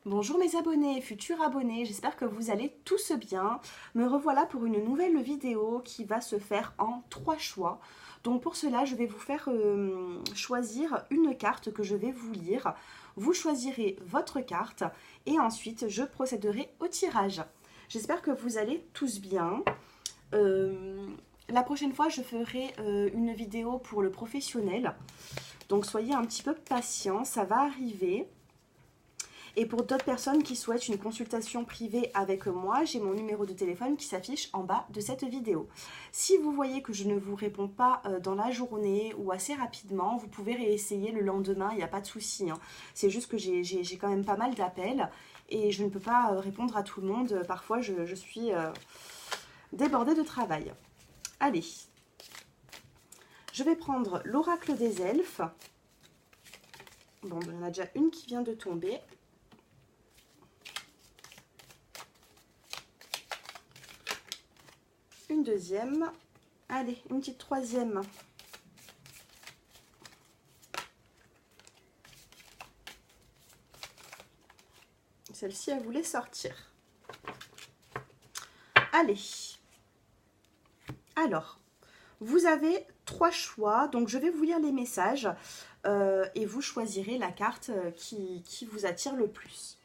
Bonjour mes abonnés et futurs abonnés, j'espère que vous allez tous bien. Me revoilà pour une nouvelle vidéo qui va se faire en 3 choix. Donc pour cela, je vais vous faire choisir une carte que je vais vous lire. Vous choisirez votre carte et ensuite je procéderai au tirage. J'espère que vous allez tous bien. La prochaine fois, je ferai une vidéo pour le professionnel. Donc soyez un petit peu patients, ça va arriver. Et pour d'autres personnes qui souhaitent une consultation privée avec moi, j'ai mon numéro de téléphone qui s'affiche en bas de cette vidéo. Si vous voyez que je ne vous réponds pas dans la journée ou assez rapidement, vous pouvez réessayer le lendemain, il n'y a pas de souci. C'est juste que j'ai quand même pas mal d'appels et je ne peux pas répondre à tout le monde. Parfois, je suis débordée de travail. Allez, je vais prendre l'oracle des elfes. Bon, il y en a déjà une qui vient de tomber. Une deuxième, allez, une petite troisième. Celle-ci, elle voulait sortir. Allez. Alors, vous avez 3 choix, donc je vais vous lire les messages et vous choisirez la carte qui vous attire le plus.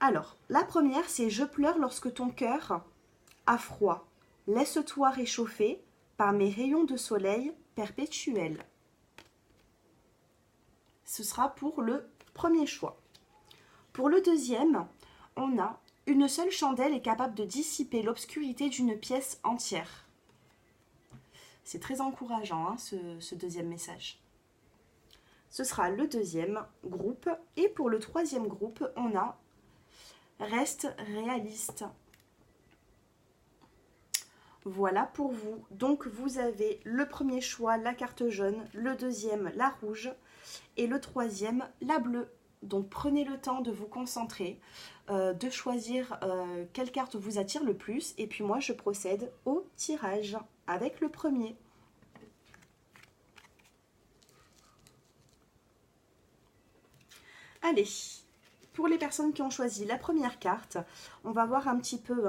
Alors, la première, c'est « Je pleure lorsque ton cœur a froid. Laisse-toi réchauffer par mes rayons de soleil perpétuels. » Ce sera pour le premier choix. Pour le deuxième, on a « Une seule chandelle est capable de dissiper l'obscurité d'une pièce entière. » C'est très encourageant, hein, ce deuxième message. Ce sera le deuxième groupe. Et pour le troisième groupe, on a « Reste réaliste. » Voilà pour vous. Donc vous avez le premier choix, la carte jaune, le deuxième, la rouge et le troisième, la bleue. Donc prenez le temps de vous concentrer, de choisir quelle carte vous attire le plus. Et puis moi, je procède au tirage avec le premier. Allez, pour les personnes qui ont choisi la première carte, on va voir un petit peu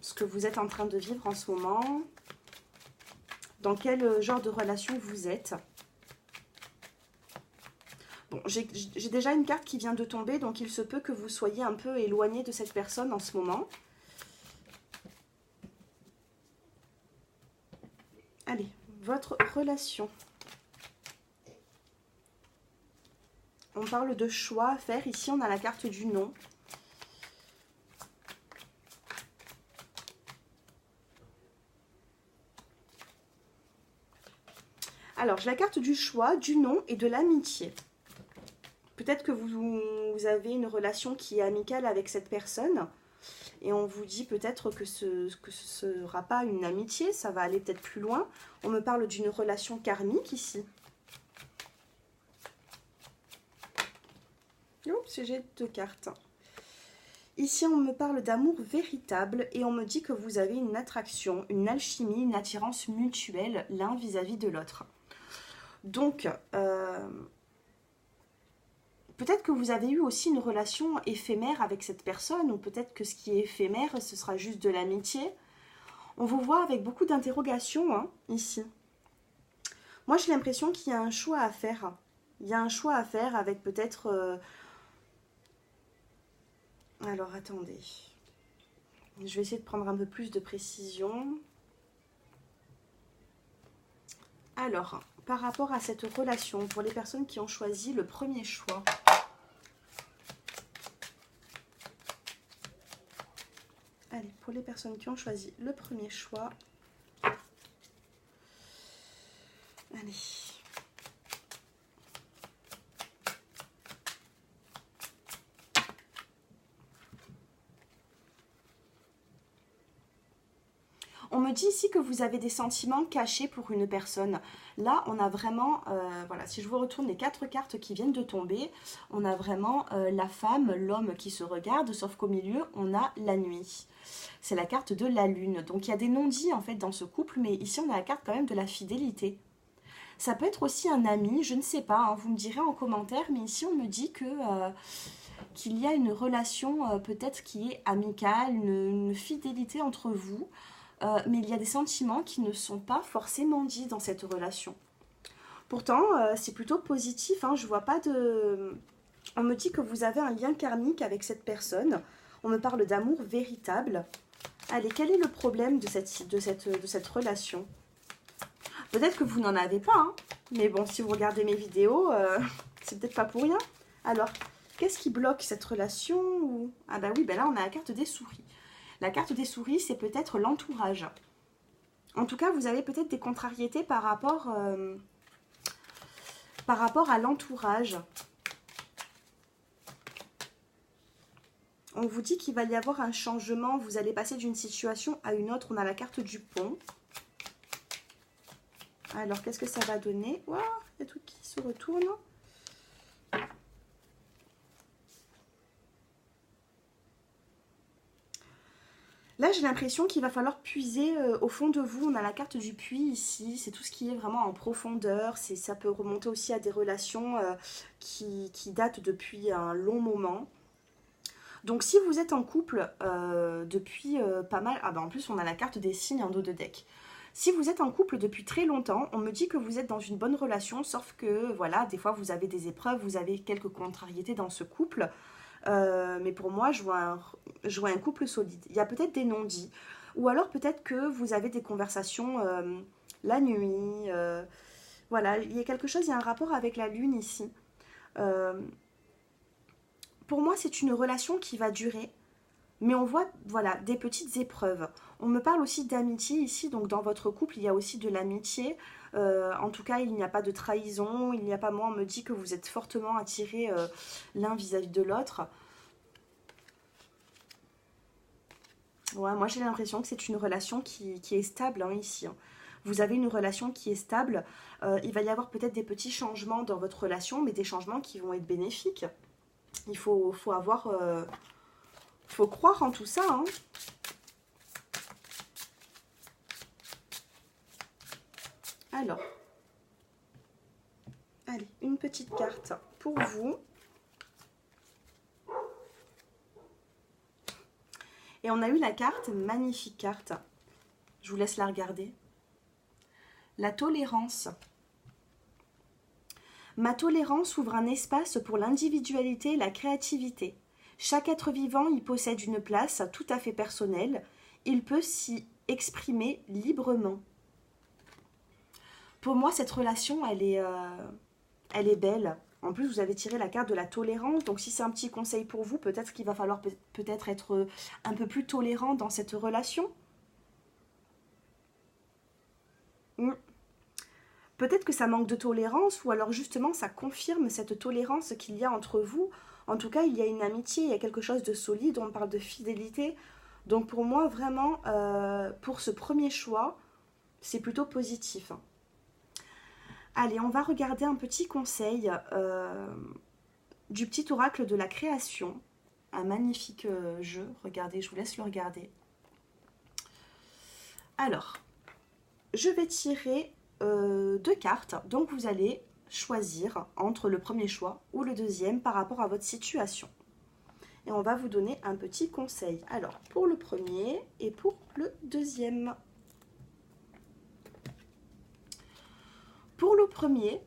ce que vous êtes en train de vivre en ce moment, dans quel genre de relation vous êtes. Bon, j'ai déjà une carte qui vient de tomber, donc il se peut que vous soyez un peu éloigné de cette personne en ce moment. Allez, votre relation. On parle de choix à faire. Ici, on a la carte du non. Alors, j'ai la carte du choix, du non et de l'amitié. Peut-être que vous avez une relation qui est amicale avec cette personne et on vous dit peut-être que ce ne sera pas une amitié, ça va aller peut-être plus loin. On me parle d'une relation karmique ici. Oups, j'ai 2 cartes. Ici, on me parle d'amour véritable et on me dit que vous avez une attraction, une alchimie, une attirance mutuelle l'un vis-à-vis de l'autre. Donc, peut-être que vous avez eu aussi une relation éphémère avec cette personne, ou peut-être que ce qui est éphémère, ce sera juste de l'amitié. On vous voit avec beaucoup d'interrogations, hein, ici. Moi, j'ai l'impression qu'il y a un choix à faire. Il y a un choix à faire avec peut-être... Alors, attendez. Je vais essayer de prendre un peu plus de précision. Alors, par rapport à cette relation, pour les personnes qui ont choisi le premier choix... Allez, pour les personnes qui ont choisi le premier choix... Allez... On me dit ici que vous avez des sentiments cachés pour une personne. Là, on a vraiment, voilà, si je vous retourne les 4 cartes qui viennent de tomber, on a vraiment la femme, l'homme qui se regarde, sauf qu'au milieu, on a la nuit. C'est la carte de la lune. Donc, il y a des non-dits, en fait, dans ce couple, mais ici, on a la carte quand même de la fidélité. Ça peut être aussi un ami, je ne sais pas, hein, vous me direz en commentaire, mais ici, on me dit que qu'il y a une relation peut-être qui est amicale, une fidélité entre vous, mais il y a des sentiments qui ne sont pas forcément dits dans cette relation. Pourtant, c'est plutôt positif, hein, je vois pas de... On me dit que vous avez un lien karmique avec cette personne, on me parle d'amour véritable. Allez, quel est le problème de cette relation? Peut-être que vous n'en avez pas, hein, mais bon, si vous regardez mes vidéos, c'est peut-être pas pour rien. Alors, qu'est-ce qui bloque cette relation ou... Ah bah oui, bah là on a la carte des souris. La carte des souris, c'est peut-être l'entourage. En tout cas, vous avez peut-être des contrariétés par rapport à l'entourage. On vous dit qu'il va y avoir un changement, vous allez passer d'une situation à une autre. On a la carte du pont. Alors, qu'est-ce que ça va donner? Waouh, il y a tout qui se retourne. Là, j'ai l'impression qu'il va falloir puiser au fond de vous. On a la carte du puits ici. C'est tout ce qui est vraiment en profondeur. Ça peut remonter aussi à des relations qui datent depuis un long moment. Donc, si vous êtes en couple depuis pas mal... Ah bah en plus, on a la carte des signes en dos de deck. Si vous êtes en couple depuis très longtemps, on me dit que vous êtes dans une bonne relation, sauf que, voilà, des fois, vous avez des épreuves, vous avez quelques contrariétés dans ce couple. Mais pour moi, je vois un couple solide. Il y a peut-être des non-dits. Ou alors, peut-être que vous avez des conversations la nuit. Voilà, il y a quelque chose, il y a un rapport avec la lune ici. Pour moi, c'est une relation qui va durer, mais on voit, voilà, des petites épreuves. On me parle aussi d'amitié ici, donc dans votre couple, il y a aussi de l'amitié. En tout cas, il n'y a pas de trahison, il n'y a pas, moi, on me dit que vous êtes fortement attirés l'un vis-à-vis de l'autre. Ouais, moi, j'ai l'impression que c'est une relation qui est stable, hein, ici, hein. Vous avez une relation qui est stable. Il va y avoir peut-être des petits changements dans votre relation, mais des changements qui vont être bénéfiques. Il faut croire en tout ça, hein. Alors, allez, une petite carte pour vous. Et on a eu la carte, magnifique carte. Je vous laisse la regarder. La tolérance. Ma tolérance ouvre un espace pour l'individualité et la créativité. Chaque être vivant y possède une place tout à fait personnelle. Il peut s'y exprimer librement. Pour moi, cette relation, elle est belle. En plus, vous avez tiré la carte de la tolérance. Donc, si c'est un petit conseil pour vous, peut-être qu'il va falloir peut-être être un peu plus tolérant dans cette relation. Peut-être que ça manque de tolérance, ou alors justement, ça confirme cette tolérance qu'il y a entre vous. En tout cas, il y a une amitié, il y a quelque chose de solide. On parle de fidélité. Donc, pour moi, vraiment, pour ce premier choix, c'est plutôt positif. Allez, on va regarder un petit conseil du petit oracle de la création. Un magnifique jeu. Regardez, je vous laisse le regarder. Alors, je vais tirer 2 cartes. Donc, vous allez choisir entre le premier choix ou le deuxième par rapport à votre situation. Et on va vous donner un petit conseil. Alors, pour le premier et pour le deuxième. Pour le premier,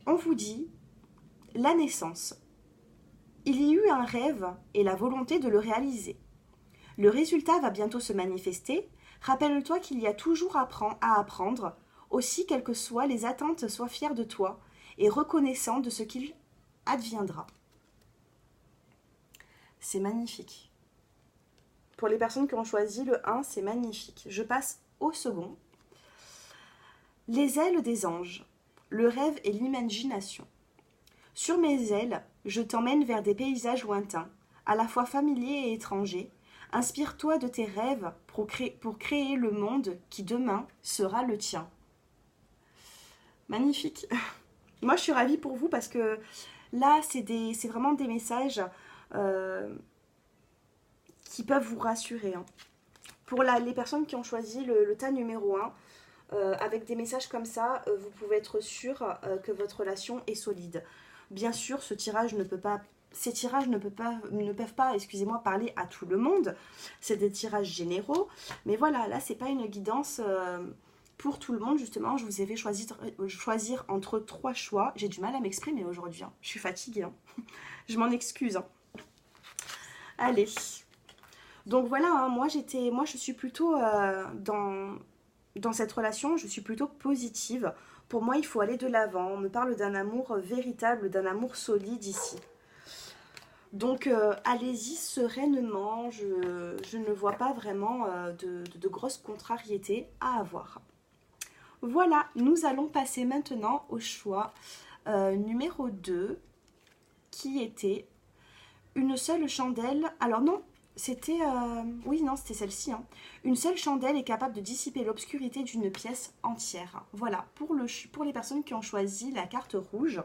on vous dit la naissance. Il y eut un rêve et la volonté de le réaliser. Le résultat va bientôt se manifester. Rappelle-toi qu'il y a toujours à apprendre. Aussi, quelles que soient les attentes, sois fier de toi et reconnaissant de ce qu'il adviendra. C'est magnifique. Pour les personnes qui ont choisi le 1, c'est magnifique. Je passe au second. Les ailes des anges, le rêve et l'imagination. Sur mes ailes, je t'emmène vers des paysages lointains, à la fois familiers et étrangers. Inspire-toi de tes rêves pour créer le monde qui demain sera le tien. Magnifique. Moi, je suis ravie pour vous parce que là, c'est vraiment des messages qui peuvent vous rassurer, hein. Pour les personnes qui ont choisi le tas numéro 1, avec des messages comme ça, vous pouvez être sûr que votre relation est solide. Bien sûr, ce tirage ne peut pas ces tirages ne peuvent pas, excusez-moi, parler à tout le monde. C'est des tirages généraux. Mais voilà, là, c'est pas une guidance pour tout le monde. Justement, je vous ai fait choisir entre 3 choix. J'ai du mal à m'exprimer aujourd'hui. Hein. Je suis fatiguée. Hein. Je m'en excuse. Hein. Allez. Donc voilà, hein, moi je suis plutôt dans cette relation, je suis plutôt positive. Pour moi, il faut aller de l'avant. On me parle d'un amour véritable, d'un amour solide ici. Donc, allez-y sereinement. Je ne vois pas vraiment de grosses contrariétés à avoir. Voilà, nous allons passer maintenant au choix numéro 2, qui était une seule chandelle. Alors non, c'était... oui, non, c'était celle-ci. Hein. Une seule chandelle est capable de dissiper l'obscurité d'une pièce entière. Voilà, pour les personnes qui ont choisi la carte rouge.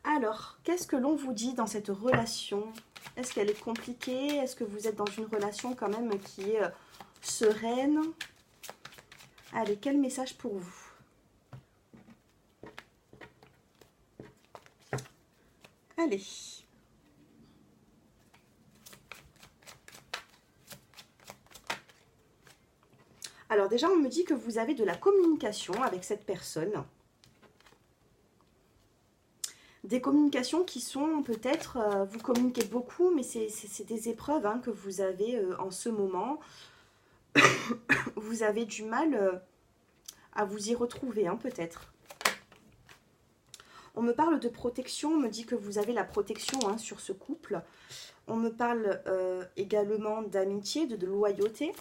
Alors, qu'est-ce que l'on vous dit dans cette relation? Est-ce qu'elle est compliquée? Est-ce que vous êtes dans une relation quand même qui est sereine? Allez, quel message pour vous? Allez. Alors déjà, on me dit que vous avez de la communication avec cette personne. Des communications qui sont peut-être, vous communiquez beaucoup, mais c'est des épreuves hein, que vous avez en ce moment. Vous avez du mal à vous y retrouver, hein, peut-être. On me parle de protection, on me dit que vous avez la protection hein, sur ce couple. On me parle également d'amitié, de loyauté.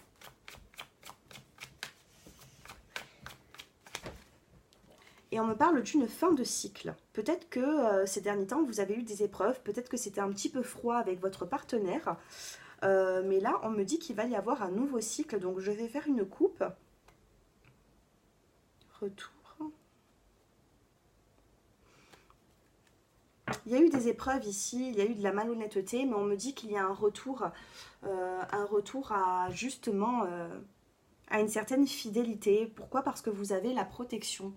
Et on me parle d'une fin de cycle. Peut-être que ces derniers temps, vous avez eu des épreuves. Peut-être que c'était un petit peu froid avec votre partenaire. Mais là, on me dit qu'il va y avoir un nouveau cycle. Donc, je vais faire une coupe. Retour. Il y a eu des épreuves ici. Il y a eu de la malhonnêteté. Mais on me dit qu'il y a un retour à justement à une certaine fidélité. Pourquoi? Parce que vous avez la protection.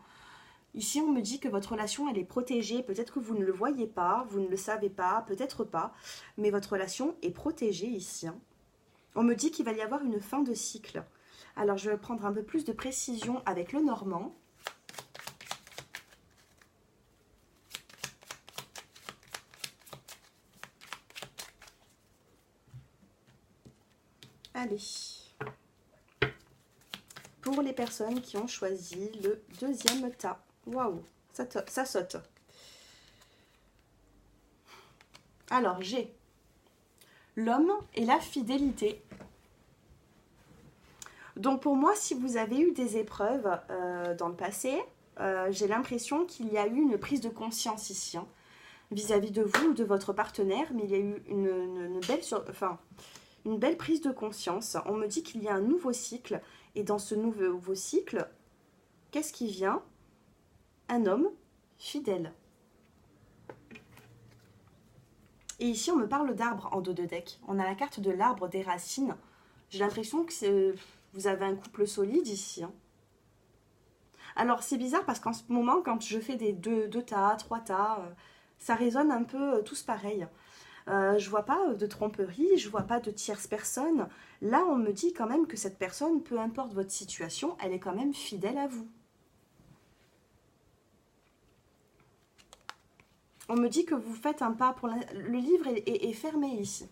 Ici, on me dit que votre relation, elle est protégée. Peut-être que vous ne le voyez pas, vous ne le savez pas, peut-être pas. Mais votre relation est protégée ici. Hein. On me dit qu'il va y avoir une fin de cycle. Alors, je vais prendre un peu plus de précision avec le normand. Allez. Pour les personnes qui ont choisi le deuxième tas. Waouh, ça saute. Alors, j'ai l'homme et la fidélité. Donc, pour moi, si vous avez eu des épreuves dans le passé, j'ai l'impression qu'il y a eu une prise de conscience ici, hein, vis-à-vis de vous ou de votre partenaire, mais il y a eu une belle prise de conscience. On me dit qu'il y a un nouveau cycle, et dans ce nouveau cycle, qu'est-ce qui vient? Un homme fidèle. Et ici, on me parle d'arbre en dos de deck. On a la carte de l'arbre des racines. J'ai l'impression que vous avez un couple solide ici. Hein. Alors, c'est bizarre parce qu'en ce moment, quand je fais des 2 tas, 3 tas, ça résonne un peu tous pareil. Je vois pas de tromperie, je vois pas de tierce personne. Là, on me dit quand même que cette personne, peu importe votre situation, elle est quand même fidèle à vous. On me dit que vous faites un pas pour... Le livre est fermé ici.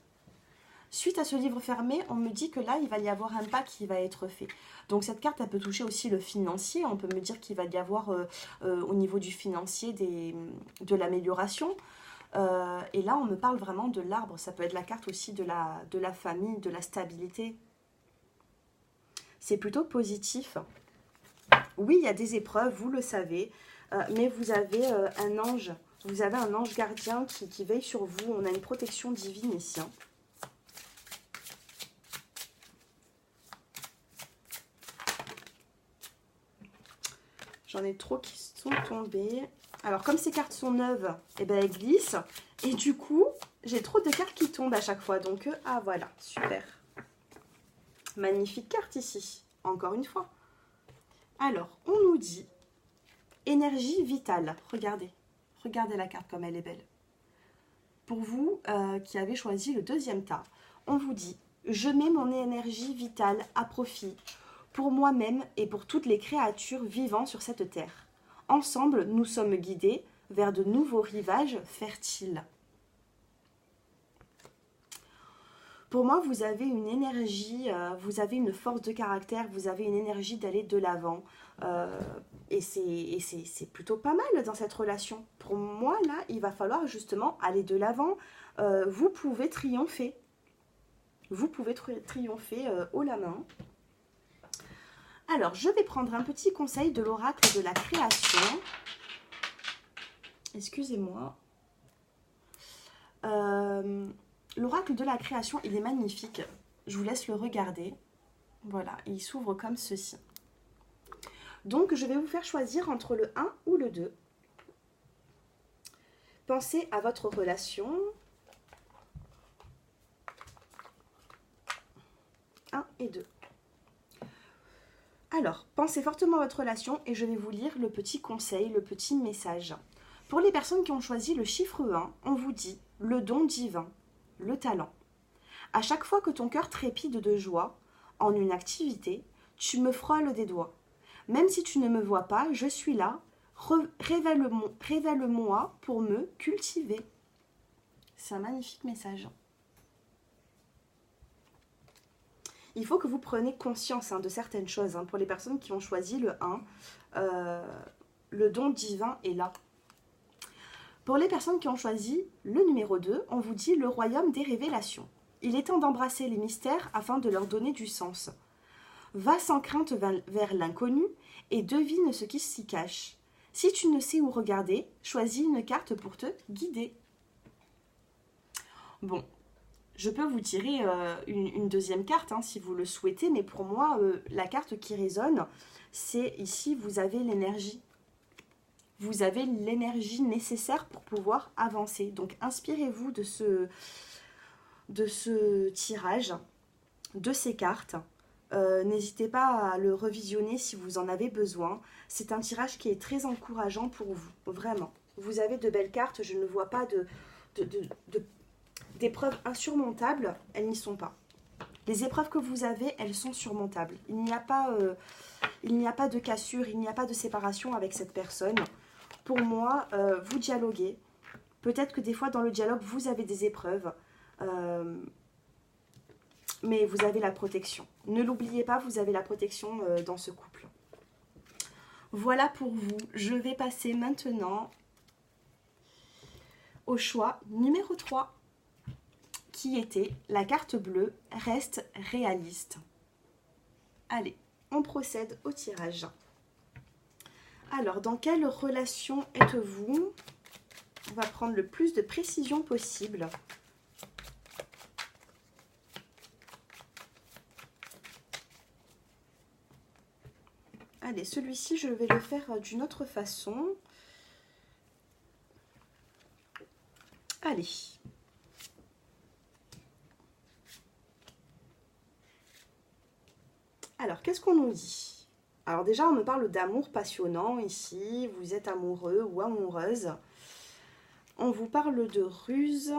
Suite à ce livre fermé, on me dit que là, il va y avoir un pas qui va être fait. Donc cette carte, elle peut toucher aussi le financier. On peut me dire qu'il va y avoir au niveau du financier de l'amélioration. Et là, on me parle vraiment de l'arbre. Ça peut être la carte aussi de la famille, de la stabilité. C'est plutôt positif. Oui, il y a des épreuves, vous le savez. Mais vous avez un ange. Vous avez un ange gardien qui veille sur vous. On a une protection divine ici. Hein. J'en ai trop qui sont tombées. Alors, comme ces cartes sont neuves, eh ben, elles glissent. Et du coup, j'ai trop de cartes qui tombent à chaque fois. Donc, ah voilà, super. Magnifique carte ici, encore une fois. Alors, on nous dit énergie vitale. Regardez. Regardez la carte comme elle est belle. Pour vous qui avez choisi le deuxième tas, on vous dit « Je mets mon énergie vitale à profit pour moi-même et pour toutes les créatures vivant sur cette terre. Ensemble, nous sommes guidés vers de nouveaux rivages fertiles. » Pour moi, vous avez une énergie, vous avez une force de caractère, vous avez une énergie d'aller de l'avant. Et c'est plutôt pas mal dans cette relation. Pour moi, là, il va falloir justement aller de l'avant. Vous pouvez triompher. Vous pouvez triompher haut la main. Alors, je vais prendre un petit conseil de l'oracle de la création. Excusez-moi. L'oracle de la création, il est magnifique. Je vous laisse le regarder. Voilà, il s'ouvre comme ceci. Donc, je vais vous faire choisir entre le 1 ou le 2. Pensez à votre relation. 1 et 2. Alors, pensez fortement à votre relation et je vais vous lire le petit conseil, le petit message. Pour les personnes qui ont choisi le chiffre 1, on vous dit le don divin, le talent. À chaque fois que ton cœur trépide de joie en une activité, tu me frôles des doigts. Même si tu ne me vois pas, je suis là. Révèle-moi pour me cultiver. C'est un magnifique message. Il faut que vous preniez conscience de certaines choses. Pour les personnes qui ont choisi le 1, le don divin est là. Pour les personnes qui ont choisi le numéro 2, on vous dit le royaume des révélations. Il est temps d'embrasser les mystères afin de leur donner du sens. Va sans crainte vers l'inconnu et devine ce qui s'y cache. Si tu ne sais où regarder, choisis une carte pour te guider. Bon, je peux vous tirer une deuxième carte si vous le souhaitez, mais pour moi, la carte qui résonne, c'est ici, vous avez l'énergie. Vous avez l'énergie nécessaire pour pouvoir avancer. Donc, inspirez-vous de ce tirage, de ces cartes. N'hésitez pas à le revisionner si vous en avez besoin. C'est un tirage qui est très encourageant pour vous, vraiment. Vous avez de belles cartes, je ne vois pas d'épreuves insurmontables, elles n'y sont pas. Les épreuves que vous avez, elles sont surmontables. Il n'y a pas de cassure, il n'y a pas de séparation avec cette personne. Pour moi, vous dialoguez. Peut-être que des fois, dans le dialogue, vous avez des épreuves. Mais vous avez la protection. Ne l'oubliez pas, vous avez la protection dans ce couple. Voilà pour vous. Je vais passer maintenant au choix numéro 3, qui était la carte bleue, reste réaliste. Allez, on procède au tirage. Alors, dans quelle relation êtes-vous? On va prendre le plus de précision possible. Allez, celui-ci, je vais le faire d'une autre façon. Allez. Alors, qu'est-ce qu'on nous dit? Alors déjà, on me parle d'amour passionnant ici. Vous êtes amoureux ou amoureuse. On vous parle de ruse.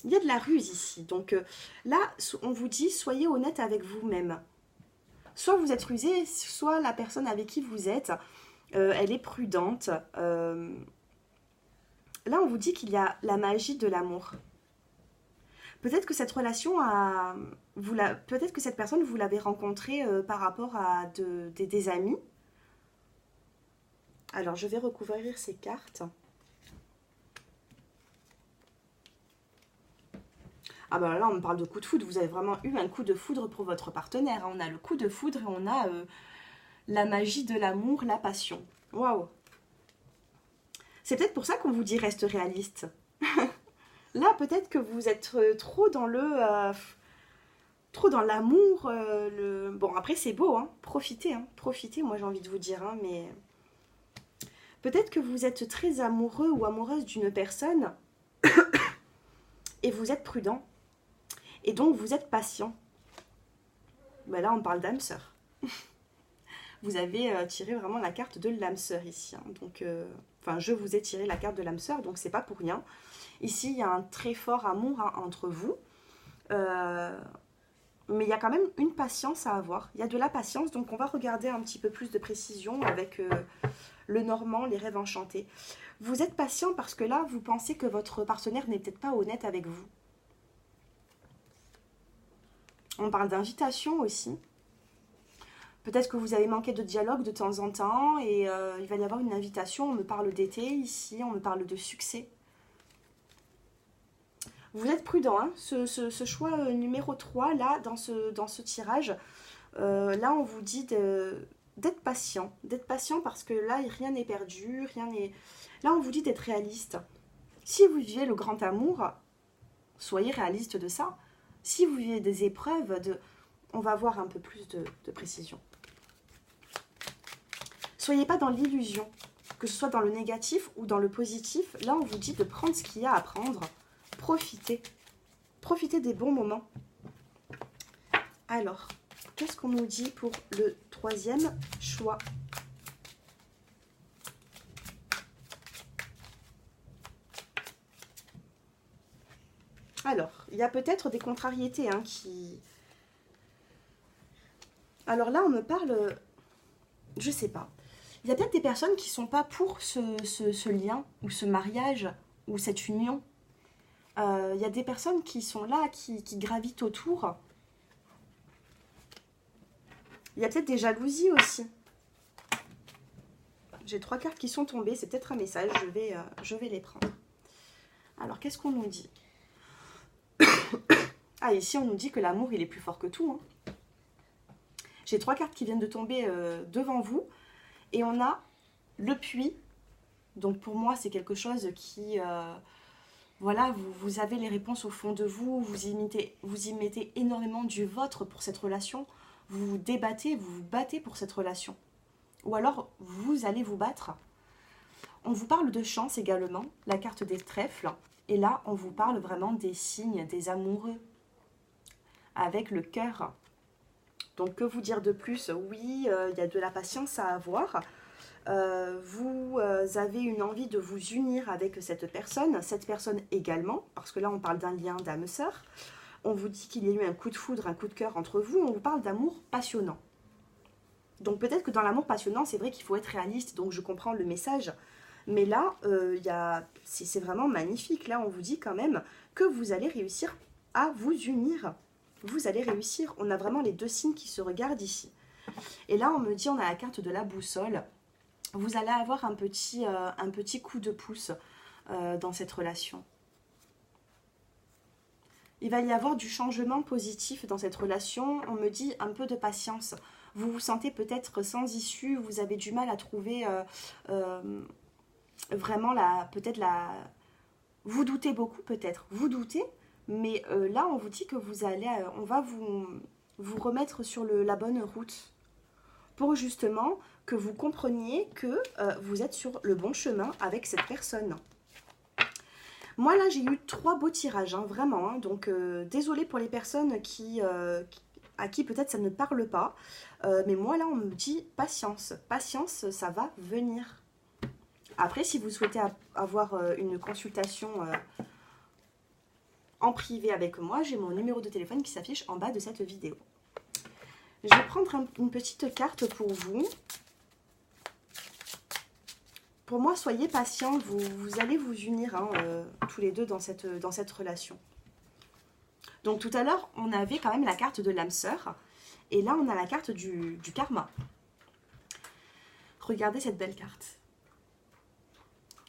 Il y a de la ruse ici. Donc là, on vous dit, soyez honnête avec vous-même. Soit vous êtes rusé, soit la personne avec qui vous êtes, elle est prudente. Là, on vous dit qu'il y a la magie de l'amour. Peut-être que cette relation peut-être que cette personne, vous l'avez rencontrée par rapport à des amis. Alors, je vais recouvrir ces cartes. Ah ben là, on me parle de coup de foudre. Vous avez vraiment eu un coup de foudre pour votre partenaire. On a le coup de foudre et on a la magie de l'amour, la passion. Waouh! C'est peut-être pour ça qu'on vous dit reste réaliste. Là, peut-être que vous êtes trop dans l'amour. Bon, après, c'est beau, profitez, profitez, moi j'ai envie de vous dire, mais peut-être que vous êtes très amoureux ou amoureuse d'une personne et vous êtes prudent. Et donc, vous êtes patient. Ben là, on parle d'âme sœur. Vous avez tiré vraiment la carte de l'âme sœur ici. Donc, enfin, je vous ai tiré la carte de l'âme sœur, donc c'est pas pour rien. Ici, il y a un très fort amour hein, entre vous. Mais il y a quand même une patience à avoir. Il y a de la patience, donc on va regarder un petit peu plus de précision avec le normand, les rêves enchantés. Vous êtes patient parce que là, vous pensez que votre partenaire n'est peut-être pas honnête avec vous. On parle d'invitation aussi. Peut-être que vous avez manqué de dialogue de temps en temps et il va y avoir une invitation. On me parle d'été ici, on me parle de succès. Vous êtes prudent, hein, ce choix numéro 3, là, dans ce tirage, là, on vous dit d'être patient. D'être patient parce que là, rien n'est perdu, rien n'est... Là, on vous dit d'être réaliste. Si vous vivez le grand amour, soyez réaliste de ça. Si vous vivez des épreuves, on va avoir un peu plus de précision. Soyez pas dans l'illusion, que ce soit dans le négatif ou dans le positif. Là, on vous dit de prendre ce qu'il y a à prendre. Profitez. Profitez des bons moments. Alors, qu'est-ce qu'on nous dit pour le troisième choix? Alors, il y a peut-être des contrariétés hein, qui... Alors là, on me parle... Je sais pas. Il y a peut-être des personnes qui ne sont pas pour ce lien, ou ce mariage, ou cette union. Il y a des personnes qui sont là, qui gravitent autour. Il y a peut-être des jalousies aussi. J'ai 3 cartes qui sont tombées, c'est peut-être un message, je vais les prendre. Alors, qu'est-ce qu'on nous dit? Ah, ici, on nous dit que l'amour, il est plus fort que tout. Hein. J'ai 3 cartes qui viennent de tomber devant vous. Et on a le puits. Donc, pour moi, c'est quelque chose qui... voilà, vous avez les réponses au fond de vous. Vous y mettez énormément du vôtre pour cette relation. Vous vous débattez, vous vous battez pour cette relation. Ou alors, vous allez vous battre. On vous parle de chance également, la carte des trèfles. Et là, on vous parle vraiment des signes, des amoureux. Avec le cœur. Donc, que vous dire de plus? Oui, il y a de la patience à avoir. Vous avez une envie de vous unir avec cette personne également, parce que là, on parle d'un lien d'âme-sœur. On vous dit qu'il y a eu un coup de foudre, un coup de cœur entre vous. On vous parle d'amour passionnant. Donc, peut-être que dans l'amour passionnant, c'est vrai qu'il faut être réaliste, donc je comprends le message. Mais là, c'est vraiment magnifique. Là, on vous dit quand même que vous allez réussir à vous unir. Vous allez réussir. On a vraiment les 2 signes qui se regardent ici. Et là, on me dit, on a la carte de la boussole. Vous allez avoir un petit coup de pouce dans cette relation. Il va y avoir du changement positif dans cette relation. On me dit un peu de patience. Vous vous sentez peut-être sans issue. Vous avez du mal à trouver vraiment Vous doutez beaucoup peut-être. Vous doutez. Mais là, on vous dit que on va vous remettre sur la bonne route pour justement que vous compreniez que vous êtes sur le bon chemin avec cette personne. Moi, là, j'ai eu 3 beaux tirages, hein, vraiment. Hein, donc, désolée pour les personnes à qui peut-être ça ne parle pas. Mais moi, là, on me dit patience. Patience, ça va venir. Après, si vous souhaitez avoir une consultation... en privé avec moi, j'ai mon numéro de téléphone qui s'affiche en bas de cette vidéo. Je vais prendre une petite carte pour vous. Pour moi, soyez patients, vous allez vous unir hein, tous les deux dans cette relation. Donc tout à l'heure, on avait quand même la carte de l'âme sœur. Et là, on a la carte du karma. Regardez cette belle carte.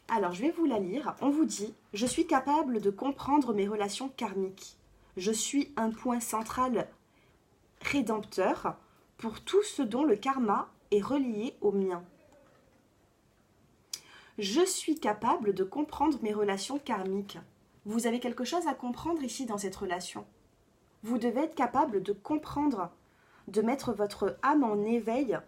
Alors, je vais vous la lire. On vous dit « Je suis capable de comprendre mes relations karmiques. Je suis un point central rédempteur pour tout ce dont le karma est relié au mien. Je suis capable de comprendre mes relations karmiques. » Vous avez quelque chose à comprendre ici dans cette relation. Vous devez être capable de comprendre, de mettre votre âme en éveil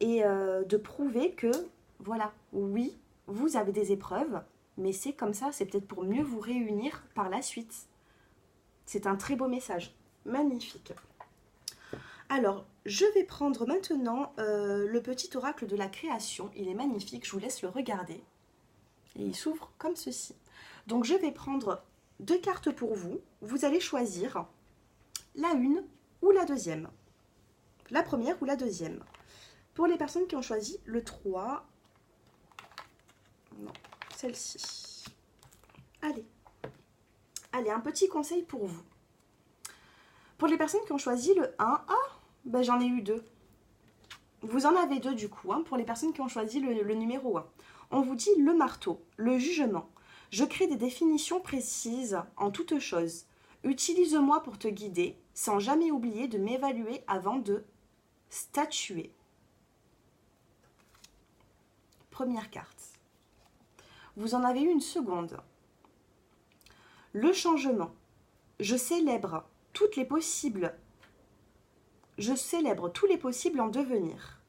et de prouver que, voilà, oui, vous avez des épreuves, mais c'est comme ça, c'est peut-être pour mieux vous réunir par la suite. C'est un très beau message, magnifique. Alors, je vais prendre maintenant le petit oracle de la création. Il est magnifique, je vous laisse le regarder. Et il s'ouvre comme ceci. Donc je vais prendre 2 cartes pour vous. Vous allez choisir la une ou la deuxième. La première ou la deuxième. Pour les personnes qui ont choisi le 3, non, celle-ci. Allez, un petit conseil pour vous. Pour les personnes qui ont choisi le 1, ben j'en ai eu 2. Vous en avez 2 du coup, pour les personnes qui ont choisi le numéro 1. On vous dit le marteau, le jugement. Je crée des définitions précises en toutes choses. Utilise-moi pour te guider, sans jamais oublier de m'évaluer avant de statuer. Première carte. Vous en avez eu une seconde. Le changement. Je célèbre tous les possibles en devenir.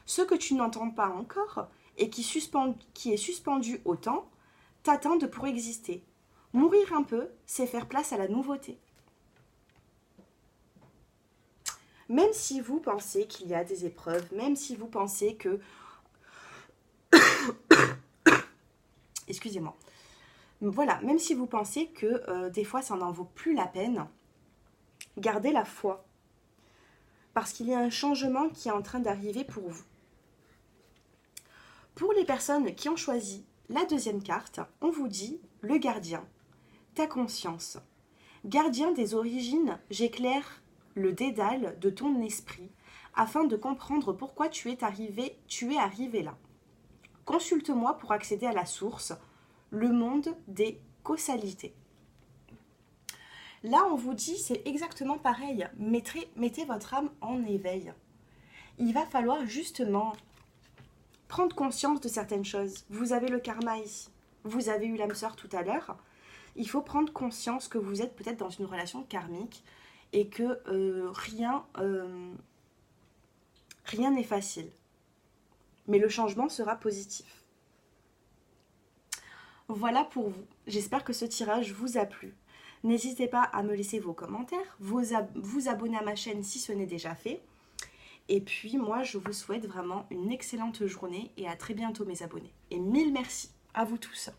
Ce que tu n'entends pas encore et qui est suspendu au temps t'attendent pour exister. Mourir un peu, c'est faire place à la nouveauté. Même si vous pensez qu'il y a des épreuves, même si vous pensez que... Excusez-moi. Voilà, même si vous pensez que des fois ça n'en vaut plus la peine, gardez la foi. Parce qu'il y a un changement qui est en train d'arriver pour vous. Pour les personnes qui ont choisi la deuxième carte, on vous dit le gardien, ta conscience. Gardien des origines, j'éclaire le dédale de ton esprit afin de comprendre pourquoi tu es arrivé là. Consulte-moi pour accéder à la source, le monde des causalités. Là, on vous dit, c'est exactement pareil. Mettez votre âme en éveil. Il va falloir justement prendre conscience de certaines choses. Vous avez le karma ici. Vous avez eu l'âme sœur tout à l'heure. Il faut prendre conscience que vous êtes peut-être dans une relation karmique et que rien n'est facile. Mais le changement sera positif. Voilà pour vous. J'espère que ce tirage vous a plu. N'hésitez pas à me laisser vos commentaires, vous abonner à ma chaîne si ce n'est déjà fait. Et puis moi, je vous souhaite vraiment une excellente journée et à très bientôt mes abonnés. Et mille merci à vous tous.